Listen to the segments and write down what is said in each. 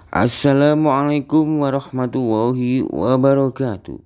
Assalamualaikum warahmatullahi wabarakatuh.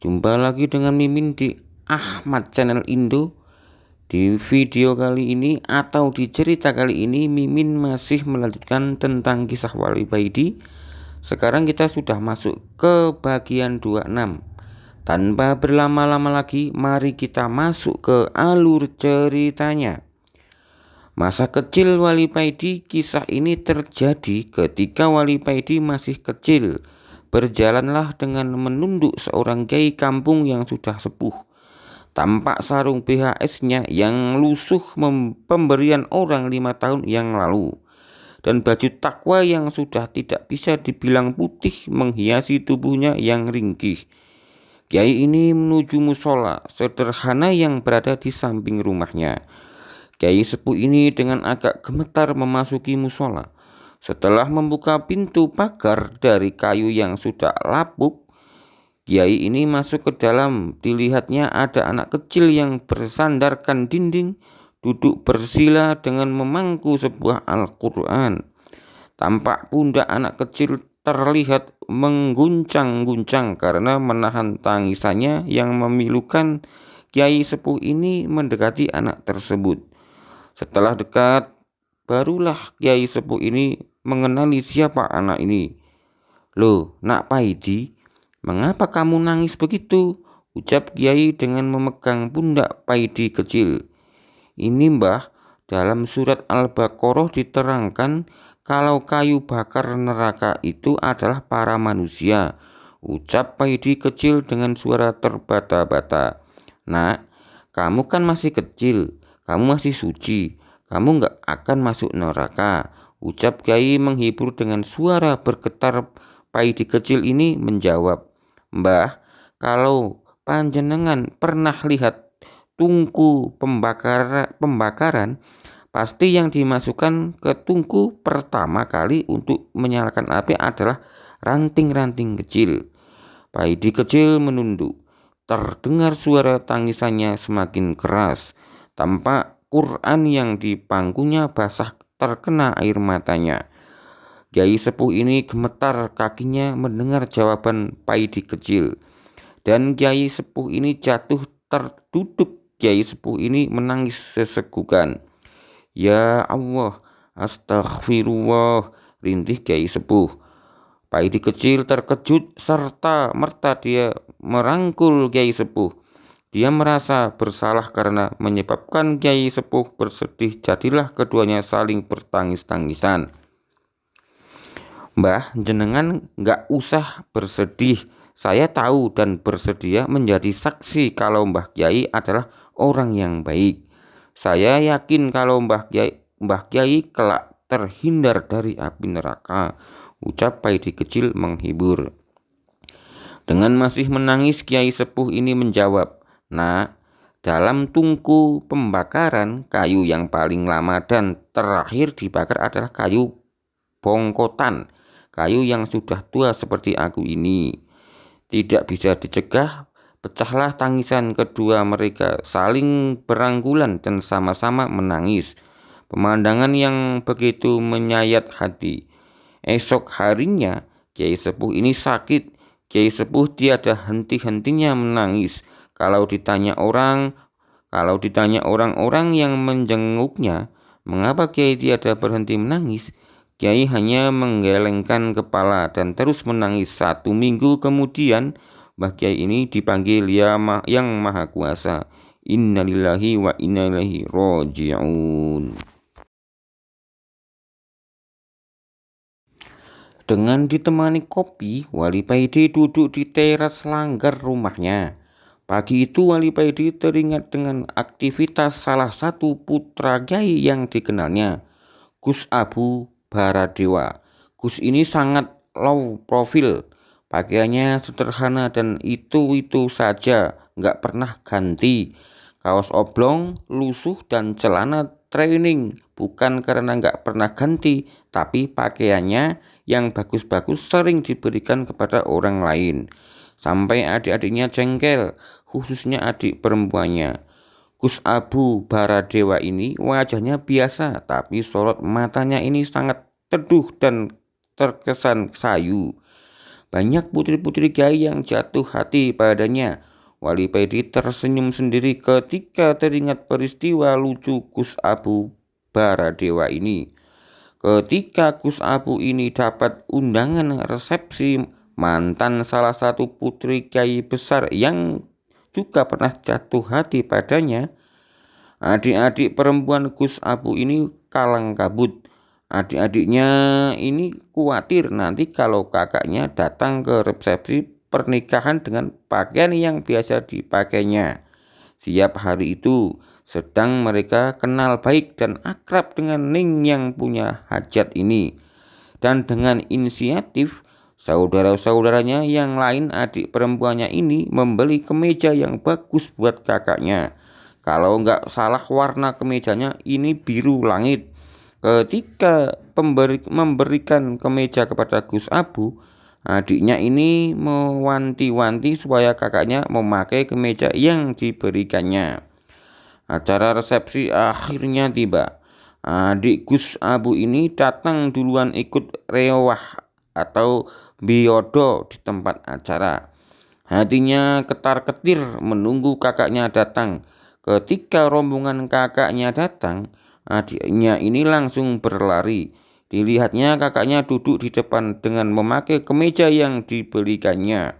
Jumpa lagi dengan Mimin di Ahmad Channel Indo. Di video kali ini atau di cerita kali ini Mimin masih melanjutkan tentang kisah Wali Baidi. Sekarang kita sudah masuk ke bagian 26. Tanpa berlama-lama lagi, mari kita masuk ke alur ceritanya. Masa kecil Wali Paidi. Kisah ini terjadi ketika Wali Paidi masih kecil. Berjalanlah dengan menunduk seorang kiai kampung yang sudah sepuh. Tampak sarung BHS-nya yang lusuh pemberian orang 5 tahun yang lalu. Dan baju takwa yang sudah tidak bisa dibilang putih menghiasi tubuhnya yang ringkih. Kiai ini menuju musola sederhana yang berada di samping rumahnya. Kiai sepuh ini dengan agak gemetar memasuki musola. Setelah membuka pintu pagar dari kayu yang sudah lapuk, Kiai ini masuk ke dalam. Dilihatnya ada anak kecil yang bersandarkan dinding, duduk bersila dengan memangku sebuah Al-Quran. Tampak pundak anak kecil terlihat mengguncang-guncang karena menahan tangisannya yang memilukan. Kiai sepuh ini mendekati anak tersebut. Setelah dekat, barulah Kiai sepuh ini mengenali siapa anak ini. "Loh, Nak Paidi, mengapa kamu nangis begitu?" ucap Kiai dengan memegang pundak Paidi kecil. "Ini Mbah, dalam surat Al-Baqarah diterangkan kalau kayu bakar neraka itu adalah para manusia," ucap Paidi kecil dengan suara terbata-bata. "Nak, kamu kan masih kecil. Kamu masih suci, kamu nggak akan masuk neraka," ucap Kiai menghibur dengan suara bergetar. Paidi kecil ini menjawab, "Mbah, kalau panjenengan pernah lihat tungku pembakaran, pasti yang dimasukkan ke tungku pertama kali untuk menyalakan api adalah ranting-ranting kecil." Paidi kecil menunduk. Terdengar suara tangisannya semakin keras. Tampak Quran yang di pangkunya basah terkena air matanya. Kiai sepuh ini gemetar kakinya mendengar jawaban Paidi kecil. Dan Kiai sepuh ini jatuh terduduk. Kiai sepuh ini menangis sesegukan. "Ya Allah, astagfirullah," rintih Kiai sepuh. Paidi kecil terkejut serta merta dia merangkul Kiai sepuh. Dia merasa bersalah karena menyebabkan Kiai sepuh bersedih. Jadilah keduanya saling bertangis-tangisan. "Mbah, jenengan nggak usah bersedih. Saya tahu dan bersedia menjadi saksi kalau Mbah Kiai adalah orang yang baik. Saya yakin kalau Mbah Kiai kelak terhindar dari api neraka," ucap Paidi kecil menghibur. Dengan masih menangis, Kiai sepuh ini menjawab, "Nah, dalam tungku pembakaran, kayu yang paling lama dan terakhir dibakar adalah kayu bongkotan, kayu yang sudah tua seperti aku ini." Tidak bisa dicegah, pecahlah tangisan. Kedua mereka saling beranggulan dan sama-sama menangis. Pemandangan yang begitu menyayat hati. Esok harinya, Kiai sepuh ini sakit. Kiai sepuh tiada henti-hentinya menangis. Kalau ditanya orang-orang yang menjenguknya, mengapa Kiai tiada berhenti menangis, Kiai hanya menggelengkan kepala dan terus menangis. 1 minggu kemudian, Mbah Kiai ini dipanggil Yang Maha Kuasa. Innalillahi wa inna ilaihi roji'un. Dengan ditemani kopi, Wali Paidi duduk di teras langgar rumahnya. Pagi itu Wali Paidi teringat dengan aktivitas salah satu putra Kiai yang dikenalnya, Gus Abu Baradewa. Gus ini sangat low profil, pakaiannya sederhana dan itu saja, nggak pernah ganti. Kaos oblong, lusuh, dan celana training. Bukan karena nggak pernah ganti, tapi pakaiannya yang bagus-bagus sering diberikan kepada orang lain. Sampai adik-adiknya jengkel, khususnya adik perempuannya. Gus Abu Baradewa ini wajahnya biasa, tapi sorot matanya ini sangat teduh dan terkesan sayu. Banyak putri-putri Kiai yang jatuh hati padanya. Wali Paidi tersenyum sendiri ketika teringat peristiwa lucu Gus Abu Baradewa ini. Ketika Gus Abu ini dapat undangan resepsi mantan salah satu putri Kiai besar yang juga pernah jatuh hati padanya, adik-adik perempuan Gus Abu ini kalang kabut. Adik-adiknya ini khawatir nanti kalau kakaknya datang ke resepsi pernikahan dengan pakaian yang biasa dipakainya. Siap hari itu sedang mereka kenal baik dan akrab dengan Ning yang punya hajat ini. Dan dengan inisiatif saudara-saudaranya yang lain, adik perempuannya ini membeli kemeja yang bagus buat kakaknya. Kalau nggak salah warna kemejanya ini biru langit. Ketika memberikan kemeja kepada Gus Abu, adiknya ini mewanti-wanti supaya kakaknya memakai kemeja yang diberikannya. Acara resepsi akhirnya tiba. Adik Gus Abu ini datang duluan ikut rewah atau biodo di tempat acara. Hatinya ketar-ketir menunggu kakaknya datang. Ketika rombongan kakaknya datang, adiknya ini langsung berlari. Dilihatnya kakaknya duduk di depan dengan memakai kemeja yang dibelikannya.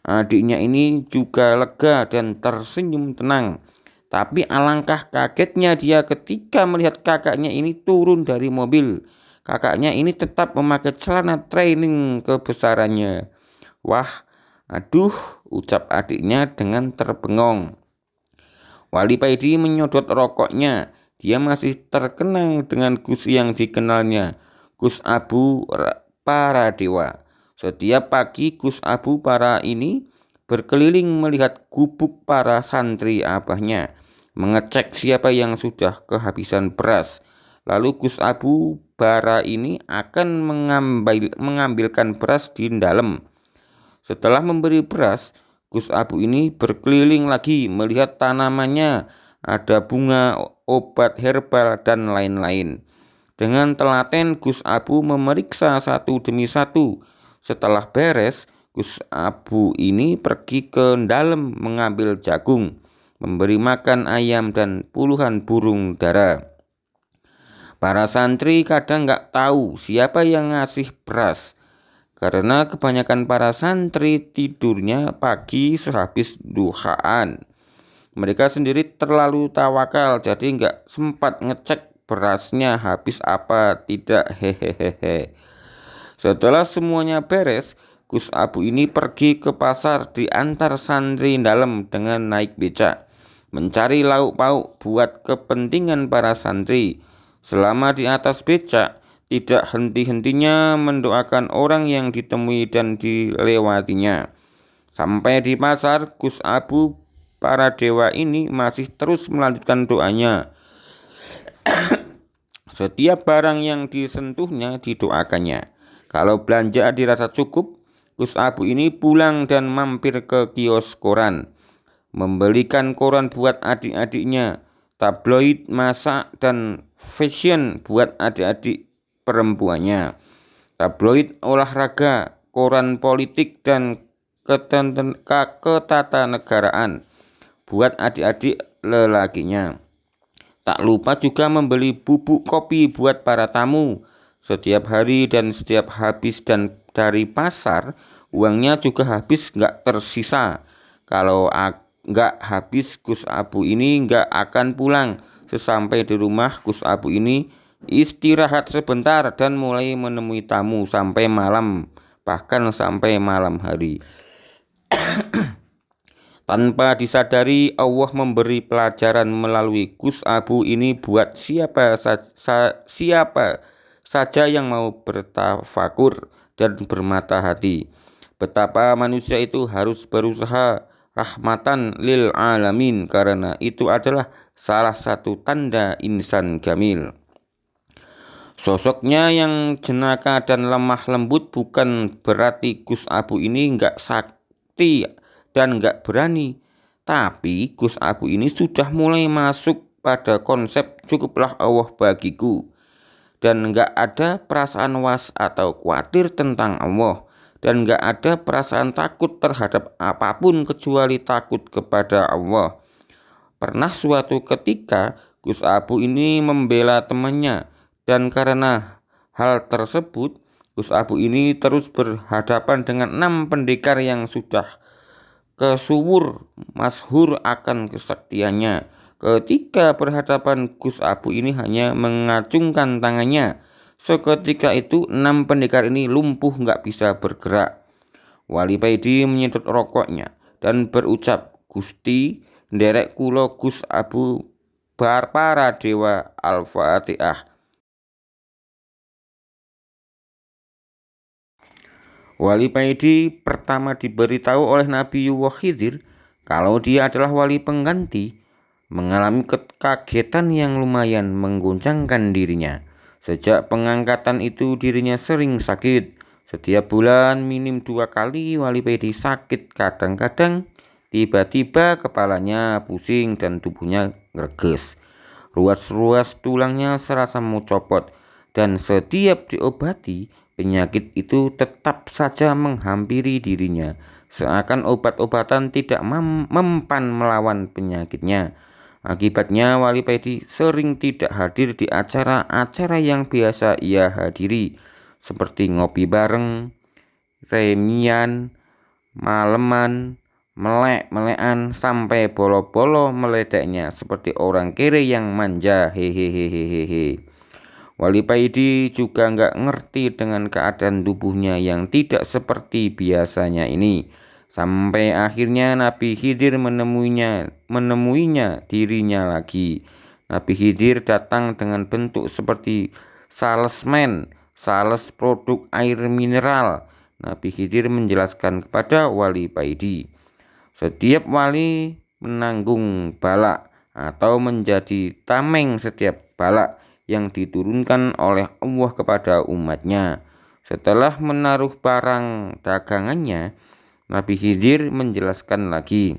Adiknya ini juga lega dan tersenyum tenang. Tapi alangkah kagetnya dia ketika melihat kakaknya ini turun dari mobil. Kakaknya ini tetap memakai celana training kebesarannya. Wah, aduh, ucap adiknya dengan terbengong. Wali Paidi menyodot rokoknya. Dia masih terkenang dengan Gus yang dikenalnya, Gus Abu Baradewa. Setiap pagi Gus Abu Para ini berkeliling melihat gubuk para santri abahnya, mengecek siapa yang sudah kehabisan beras. Lalu Gus Abu Bara ini akan mengambilkan beras di dalam. Setelah memberi beras, Gus Abu ini berkeliling lagi melihat tanamannya, ada bunga, obat herbal, dan lain-lain. Dengan telaten Gus Abu memeriksa satu demi satu. Setelah beres, Gus Abu ini pergi ke dalam mengambil jagung, memberi makan ayam dan puluhan burung dara. Para santri kadang nggak tahu siapa yang ngasih beras. Karena kebanyakan para santri tidurnya pagi sehabis duhaan. Mereka sendiri terlalu tawakal, jadi nggak sempat ngecek berasnya habis apa tidak. Hehehe. Setelah semuanya beres, Gus Abu ini pergi ke pasar diantar santri dalam dengan naik becak, mencari lauk pauk buat kepentingan para santri. Selama di atas becak, tidak henti-hentinya mendoakan orang yang ditemui dan dilewatinya. Sampai di pasar, Gus Abu Baradewa ini masih terus melanjutkan doanya. Setiap barang yang disentuhnya didoakannya. Kalau belanja dirasa cukup, Gus Abu ini pulang dan mampir ke kios koran, membelikan koran buat adik-adiknya, tabloid masak dan fashion buat adik-adik perempuannya, tabloid olahraga, koran politik, dan ketatanegaraan buat adik-adik lelakinya. Tak lupa juga membeli bubuk kopi buat para tamu setiap hari, dan setiap habis dan dari pasar, uangnya juga habis nggak tersisa. Kalau nggak habis, Gus Abu ini nggak akan pulang. Sesampai di rumah, Gus Abu ini istirahat sebentar dan mulai menemui tamu sampai malam, bahkan sampai malam hari. Tanpa disadari, Allah memberi pelajaran melalui Gus Abu ini buat siapa saja yang mau bertafakur dan bermata hati. Betapa manusia itu harus berusaha rahmatan lil alamin, karena itu adalah salah satu tanda insan kamil. Sosoknya yang jenaka dan lemah lembut bukan berarti Gus Abu ini nggak sakti dan nggak berani. Tapi Gus Abu ini sudah mulai masuk pada konsep cukuplah Allah bagiku. dan nggak ada perasaan was atau khawatir tentang Allah, dan nggak ada perasaan takut terhadap apapun kecuali takut kepada Allah. Pernah suatu ketika Gus Abu ini membela temannya, dan karena hal tersebut Gus Abu ini terus berhadapan dengan 6 pendekar yang sudah kesuwur masyhur akan kesaktiannya. Ketika berhadapan, Gus Abu ini hanya mengacungkan tangannya. Seketika itu 6 pendekar ini lumpuh nggak bisa bergerak. Wali Paidi menyedot rokoknya dan berucap, "Gusti, nderek kula Gus Abu bar para dewa, Al-Fatihah." Wali Paidi pertama diberitahu oleh Nabi Khidir kalau dia adalah wali pengganti, mengalami kekagetan yang lumayan mengguncangkan dirinya. Sejak pengangkatan itu dirinya sering sakit. Setiap bulan minim 2 kali Wali Paidi sakit. Kadang-kadang tiba-tiba kepalanya pusing dan tubuhnya greges. Ruas-ruas tulangnya serasa mau copot, dan setiap diobati penyakit itu tetap saja menghampiri dirinya, seakan obat-obatan tidak mempan melawan penyakitnya. Akibatnya Wali Paidi sering tidak hadir di acara-acara yang biasa ia hadiri, seperti ngopi bareng, remian, maleman, melek-melekan, sampai bolo-bolo meledaknya seperti orang kere yang manja. Hehehehehe. Wali Paidi juga nggak ngerti dengan keadaan tubuhnya yang tidak seperti biasanya ini. Sampai akhirnya Nabi Khidir menemuinya dirinya lagi. Nabi Khidir datang dengan bentuk seperti salesman, sales produk air mineral. Nabi Khidir menjelaskan kepada Wali Paidi, setiap wali menanggung balak atau menjadi tameng setiap balak yang diturunkan oleh Allah kepada umatnya. Setelah menaruh barang dagangannya, Nabi Khidir menjelaskan lagi,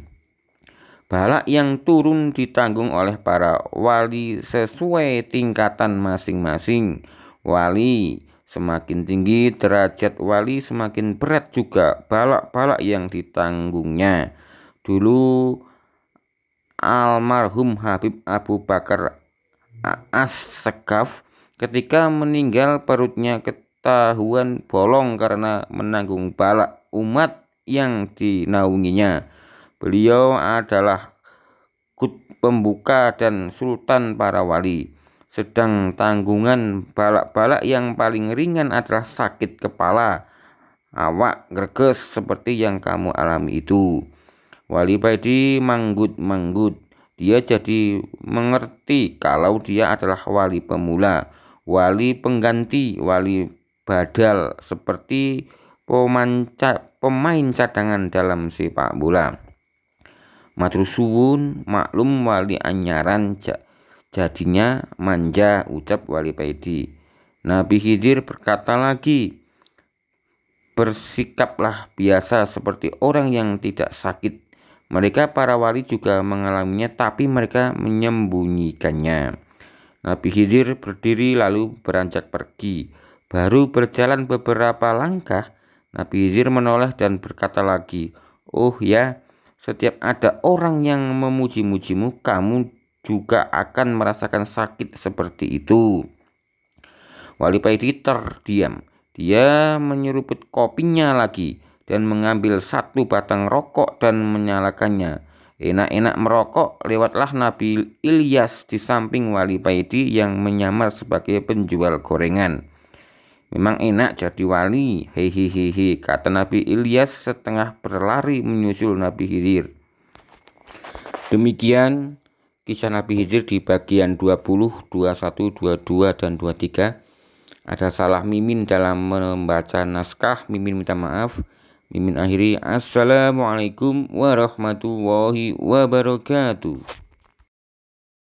balak yang turun ditanggung oleh para wali sesuai tingkatan masing-masing. Wali semakin tinggi derajat wali, semakin berat juga balak-balak yang ditanggungnya. Dulu almarhum Habib Abu Bakar As-Sekaf ketika meninggal perutnya ketahuan bolong karena menanggung balak umat yang dinaunginya. Beliau adalah kut pembuka dan sultan para wali. Sedang tanggungan balak-balak yang paling ringan adalah sakit kepala, awak greges seperti yang kamu alami itu. Wali Paidi manggut-manggut. Dia jadi mengerti kalau dia adalah wali pemula, wali pengganti, wali badal, seperti pemain cadangan dalam sepak bola. Matur suwun, maklum wali anyaran jadinya manja, ucap Wali Paidi. Nabi Khidir berkata lagi, bersikaplah biasa seperti orang yang tidak sakit. Mereka para wali juga mengalaminya, tapi mereka menyembunyikannya. Nabi Khidir berdiri lalu beranjak pergi. Baru berjalan beberapa langkah, Nabi Khidir menoleh dan berkata lagi, "Oh ya, setiap ada orang yang memuji-mujimu, kamu juga akan merasakan sakit seperti itu." Wali Paidi terdiam. Dia menyeruput kopinya lagi dan mengambil 1 batang rokok dan menyalakannya. Enak-enak merokok, lewatlah Nabi Ilyas di samping Wali Paidi yang menyamar sebagai penjual gorengan. "Memang enak jadi wali, hehehe," kata Nabi Ilyas setengah berlari menyusul Nabi Khidir. Demikian kisah Nabi Khidir di bagian 20, 21, 22, dan 23. Ada salah Mimin dalam membaca naskah. Mimin minta maaf. Mimin akhiri, Assalamualaikum warahmatullahi wabarakatuh.